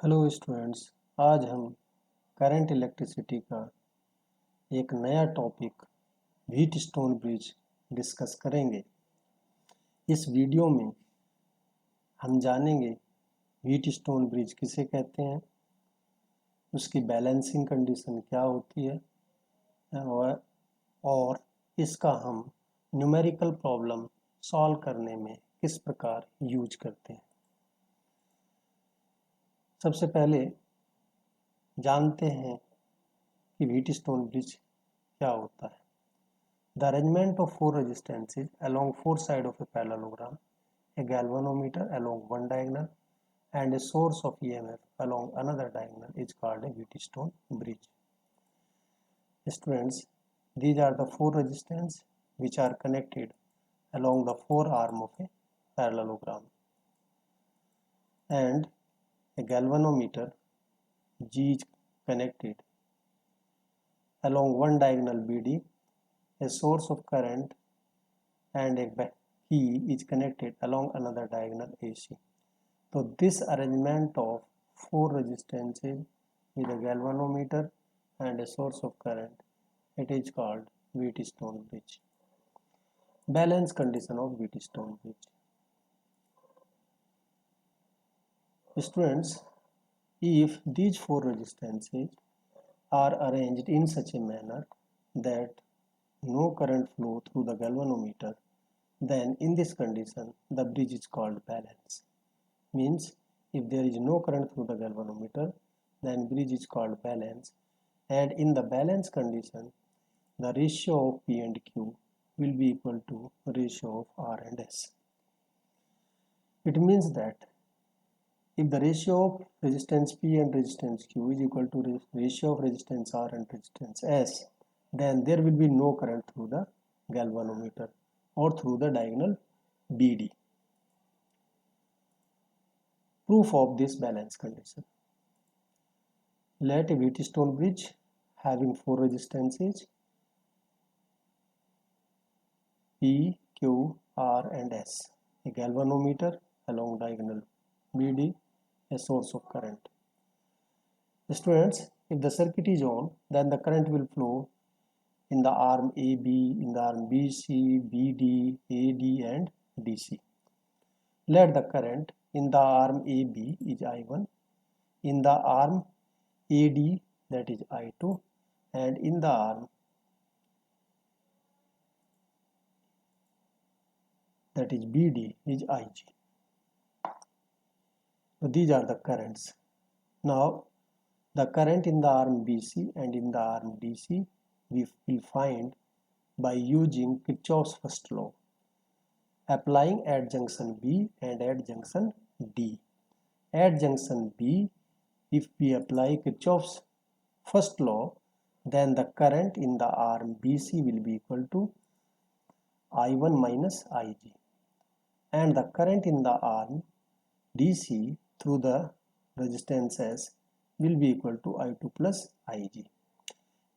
Hello students. आज हम current electricity का एक नया topic wheat stone bridge discuss करेंगे। इस वीडियो में हम जानेंगे व्हीट स्टोन ब्रिज किसे कहते हैं, उसकी बैलेंसिंग कंडीशन क्या होती है और इसका हम न्यूमेरिकल प्रॉब्लम सॉल्व करने में किस प्रकार यूज करते हैं। सबसे पहले जानते हैं कि व्हीट स्टोन ब्रिज क्या होता है। The arrangement of four resistances along four sides of a parallelogram, a galvanometer along one diagonal, and a source of EMF along another diagonal is called a Wheatstone bridge. Students, these are the four resistors which are connected along the four arm of a parallelogram, and a galvanometer G is connected along one diagonal BD. A source of current and a key is connected along another diagonal AC. So this arrangement of four resistances with a galvanometer and a source of current, it is called Wheatstone bridge. Balance condition of Wheatstone bridge. Students, if these four resistances are arranged in such a manner that no current flow through the galvanometer, then in this condition the bridge is called balance. Means if there is no current through the galvanometer, then bridge is called balance, and in the balance condition the ratio of P and Q will be equal to ratio of R and S. It means that if the ratio of resistance P and resistance Q is equal to ratio of resistance R and resistance S, then there will be no current through the galvanometer or through the diagonal BD. Proof of this balance condition. Let a Wheatstone bridge having four resistances P, Q, R and S, a galvanometer along diagonal BD, a source of current. Students, if the circuit is on, then the current will flow in the arm AB, in the arm BC, BD, AD and DC. Let the current in the arm AB is I1, in the arm AD that is I2, and in the arm that is BD is IG. So these are the currents. Now the current in the arm BC and in the arm DC we will find by using Kirchhoff's first law, applying at junction B and at junction D. At junction B, if we apply Kirchhoff's first law, then the current in the arm BC will be equal to I1 minus IG, and the current in the arm DC through the resistances will be equal to I2 plus IG.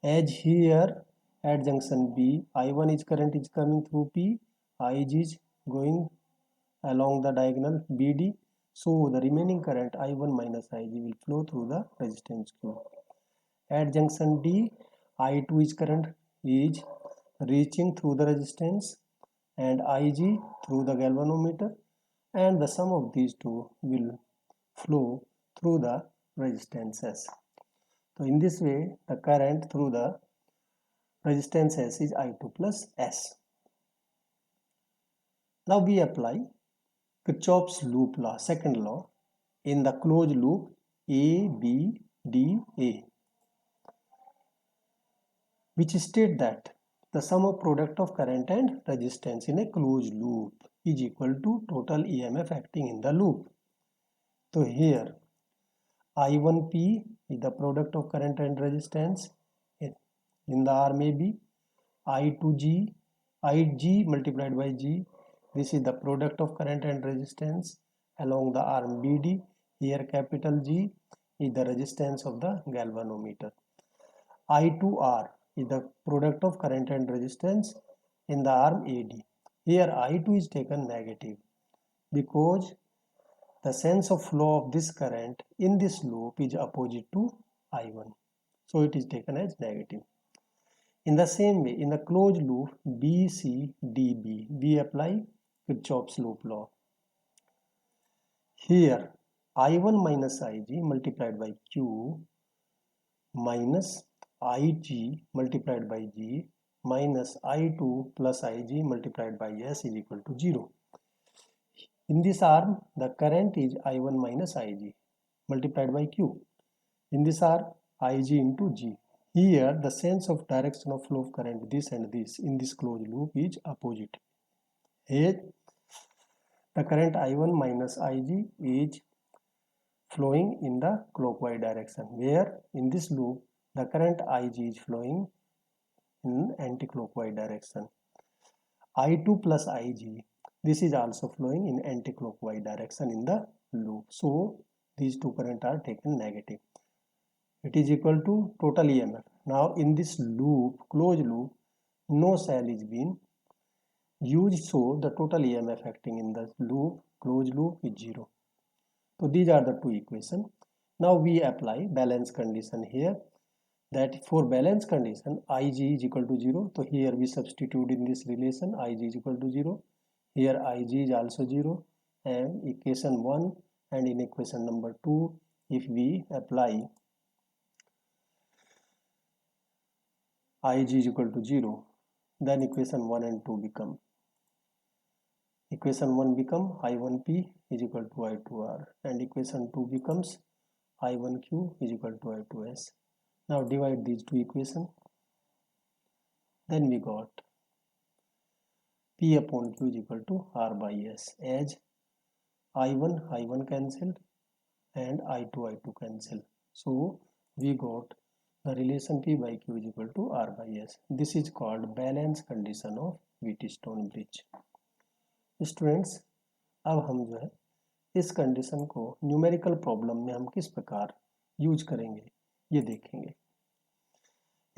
As here at junction B, I1 is current is coming through P, IG is going along the diagonal BD, so the remaining current I1 minus IG will flow through the resistance Q. At junction D, I2 is current is reaching through the resistance and IG through the galvanometer, and the sum of these two will flow through the resistances. So in this way the current through the resistance S is I2 plus S. Now we apply Kirchhoff's loop law, second law, in the closed loop A, B, D, A, which state that the sum of product of current and resistance in a closed loop is equal to total EMF acting in the loop. So here I1P is the product of current and resistance in the arm AB, I2G, IG multiplied by G, this is the product of current and resistance along the arm BD. Here capital G is the resistance of the galvanometer. I2R is the product of current and resistance in the arm AD. Here I2 is taken negative because the sense of flow of this current in this loop is opposite to I1. So it is taken as negative. In the same way, in the closed loop BCDB, we apply Kirchhoff's loop law. Here I1 minus Ig multiplied by Q minus Ig multiplied by G minus I2 plus Ig multiplied by S is equal to 0. In this arm, the current is I1 minus Ig multiplied by Q. In this arm, Ig into G. Here, the sense of direction of flow of current, this and this, in this closed loop is opposite. Here, the current I1 minus Ig is flowing in the clockwise direction, where in this loop, the current Ig is flowing in anti-clockwise direction. I2 plus Ig, this is also flowing in anti-clockwise direction in the loop. So, these two currents are taken negative. It is equal to total EMF. Now in this loop, closed loop, no cell is being used, so the total EMF acting in the loop, closed loop, is 0. So these are the two equations. Now we apply balance condition here, that for balance condition Ig is equal to 0. So here we substitute in this relation Ig is equal to 0. Here Ig is also 0, and equation 1 and in equation number 2, if we apply Ig is equal to 0, then equation 1 and 2 become. Equation 1 become I1P is equal to I2R, and equation 2 becomes I1Q is equal to I2S. Now divide these two equations. Then we got P upon Q is equal to R by S, as I1 cancel and I2 cancel. So we got the relation P by Q is equal to R by S. This is called balance condition of Wheatstone bridge. Students, अब हम जो है इस condition को numerical problem में हम किस प्रकार यूज करेंगे ये देखेंगे.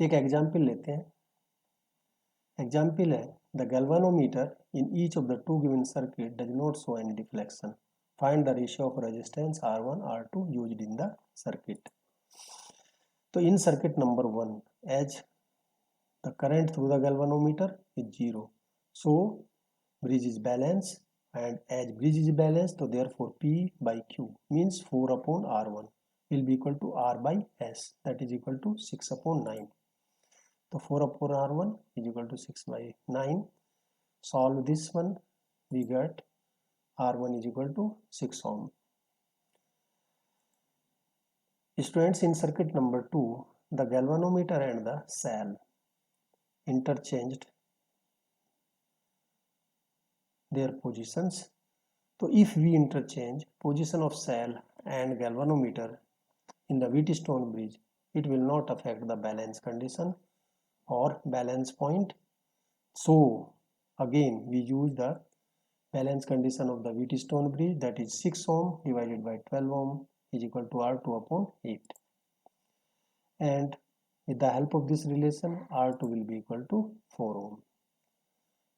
एक एग्जाम्पल लेते हैं. एग्जाम्पल है the galvanometer in each of the two given circuit does not show any deflection. Find the ratio of resistance R1 R2 used in the circuit. तो in circuit number 1, as the current through the galvanometer is 0, so bridge is balanced, and as bridge is balanced, so therefore P by Q means 4 upon R1 will be equal to R by S, that is equal to 6 upon 9. So 4 upon R1 is equal to 6 by 9. Solve this one, we get R1 is equal to 6 ohm. Students, in circuit number 2, the galvanometer and the cell interchanged their positions. So if we interchange position of cell and galvanometer in the Wheatstone bridge, it will not affect the balance condition or balance point. So again we use the balance condition of the Wheatstone bridge, that is 6 ohm divided by 12 ohm is equal to R2 upon 8. And with the help of this relation, R2 will be equal to 4 ohm.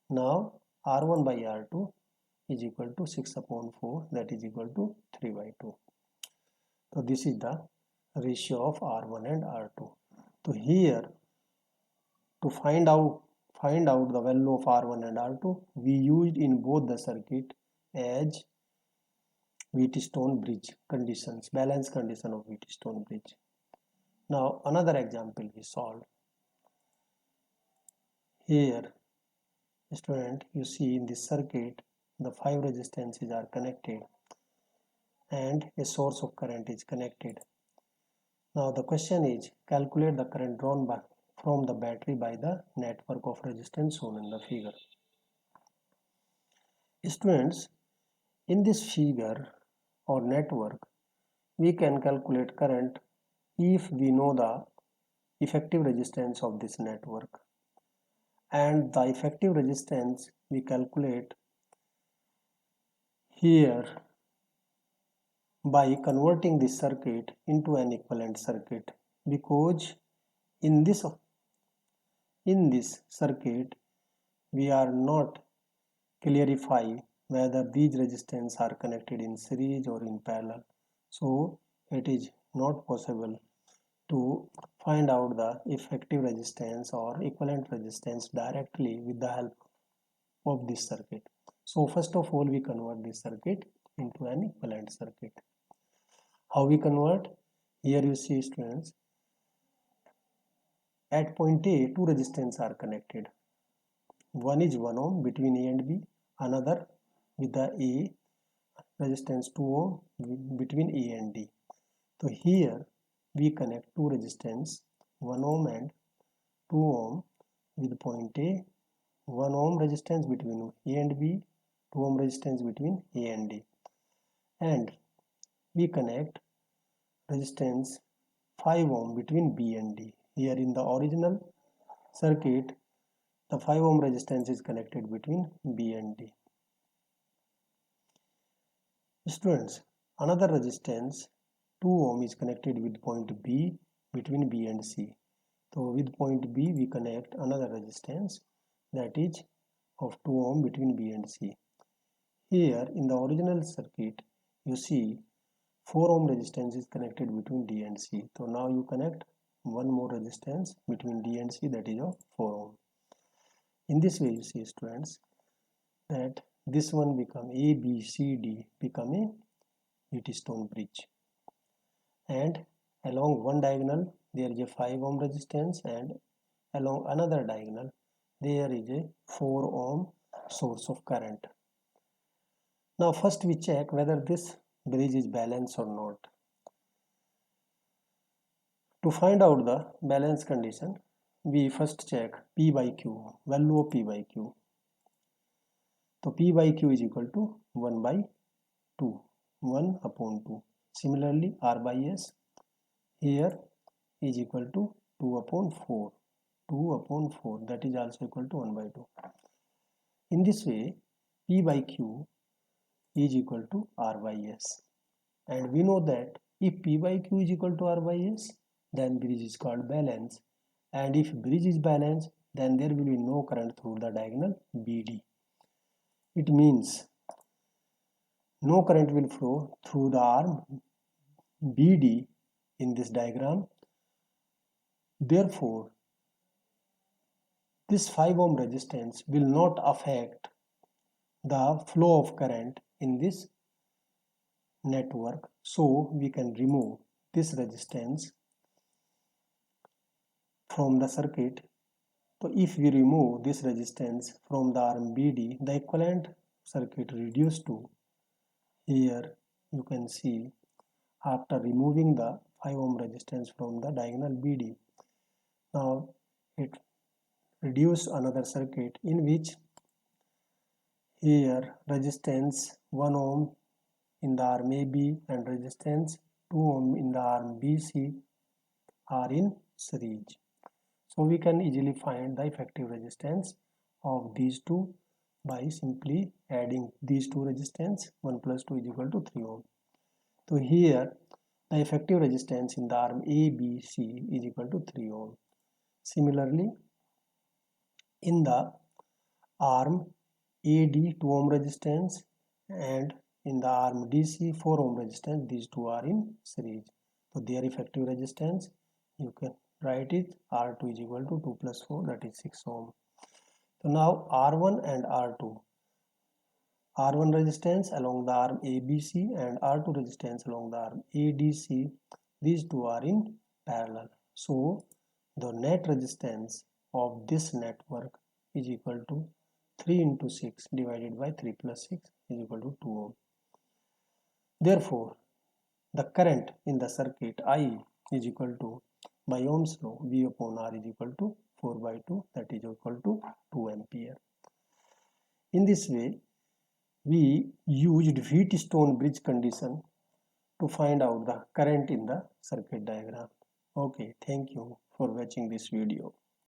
Now R1 by R2 is equal to 6 upon 4, that is equal to 3 by 2. So this is the ratio of R1 and R2. So here to find out the value of R1 and R2, we used in both the circuit as Wheatstone bridge conditions, balance condition of Wheatstone bridge. Now another example we solved. Here, student, you see in this circuit the 5 resistances are connected and a source of current is connected. Now the question is, calculate the current drawn from the battery by the network of resistance shown in the figure. Students, in this figure or network, we can calculate current if we know the effective resistance of this network, and the effective resistance we calculate here by converting this circuit into an equivalent circuit, because in this circuit we are not clarify whether these resistance are connected in series or in parallel. So it is not possible to find out the effective resistance or equivalent resistance directly with the help of this circuit. So first of all, we convert this circuit into an equivalent circuit. How we convert? Here you see, students, at point A, two resistance are connected. One is 1 ohm between A and B, another with the A resistance 2 ohm between A and D. So here we connect two resistance 1 ohm and 2 ohm with point A, 1 ohm resistance between A and B, 2 ohm resistance between A and D, and we connect resistance 5 ohm between B and D. Here in the original circuit, the 5 ohm resistance is connected between B and D. Students, another resistance 2 ohm is connected with point B between B and C. So with point B we connect another resistance that is of 2 ohm between B and C. Here in the original circuit you see 4 ohm resistance is connected between D and C. So now you connect one more resistance between D and C, that is of 4 ohm. In this way you see, students, that this one become A, B, C, D become a Wheatstone bridge, and along one diagonal there is a 5 ohm resistance, and along another diagonal there is a 4 ohm source of current. Now first we check whether this bridge is balanced or not. To find out the balance condition, we first check P by Q, value of P by Q. So P by Q is equal to 1 by 2, 1 upon 2. Similarly, R by S here is equal to 2 upon 4, 2 upon 4, that is also equal to 1 by 2. In this way, P by Q is equal to R by S. And we know that if P by Q is equal to R by S, then bridge is called balance. And if bridge is balanced, then there will be no current through the diagonal BD. It means no current will flow through the arm BD in this diagram. Therefore, this 5 ohm resistance will not affect the flow of current in this network. So we can remove this resistance from the circuit. So if we remove this resistance from the arm BD, the equivalent circuit reduced to, here you can see, after removing the 5 ohm resistance from the diagonal BD, now it reduced another circuit in which here resistance 1 ohm in the arm AB and resistance 2 ohm in the arm BC are in series. So we can easily find the effective resistance of these two by simply adding these two resistance. 1 plus 2 is equal to 3 ohm. So here the effective resistance in the arm ABC is equal to 3 ohm. Similarly, in the arm AD 2 ohm resistance and in the arm DC 4 ohm resistance, these two are in series. So their effective resistance, you can write it, R2 is equal to 2 plus 4, that is 6 ohm. So now R1 and R2, R1 resistance along the arm ABC and R2 resistance along the arm ADC, these two are in parallel. So the net resistance of this network is equal to 3 into 6 divided by 3 plus 6 is equal to 2 ohm. Therefore, the current in the circuit I is equal to, by Ohm's law, V upon R is equal to 4 by 2, that is equal to 2 ampere. In this way, we used Wheatstone bridge condition to find out the current in the circuit diagram. Okay, thank you for watching this video.